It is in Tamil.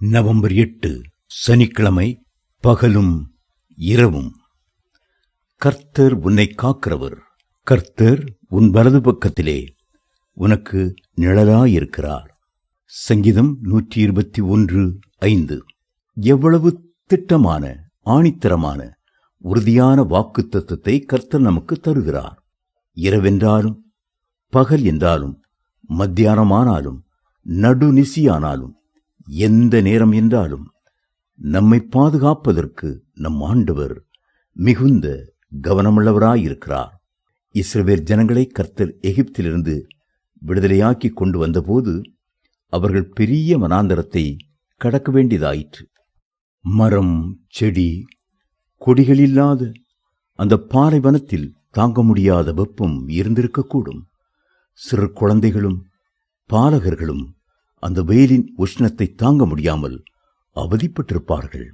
நவம்பர் 8 சனிக்கிழமை. பகலும் இரவும். கர்த்தர் உன்னை காக்கிறவர். கர்த்தர் உன் வலது பக்கத்திலே உனக்கு நிழலாயிருக்கிறார். சங்கீதம் 121:5. எவ்வளவு திட்டமான, ஆணித்தரமான, உறுதியான வாக்கு தத்துவத்தை கர்த்தர் நமக்கு தருகிறார். இரவென்றாலும் பகல் என்றாலும் மத்தியானமானாலும் நடுநிசியானாலும் எந்த நேரம் என்றாலும் நம்மை பாதுகாப்பதற்கு நம் ஆண்டவர் மிகுந்த கவனமுள்ளவராயிருக்கிறார். இஸ்ரவேல் ஜனங்களை கர்த்தர் எகிப்திலிருந்து விடுதலையாக்கி கொண்டு வந்தபோது அவர்கள் பெரிய வனாந்தரத்தை கடக்க வேண்டியதாயிற்று. மரம், செடி, கொடிகளில்லாத அந்த பாலைவனத்தில் தாங்க முடியாத வெப்பம் இருந்திருக்கக்கூடும். சிறு குழந்தைகளும் பாலகர்களும் அந்த வெயிலின் உஷ்ணத்தை தாங்க முடியாமல் அவதிப்பட்டிருப்பார்கள்.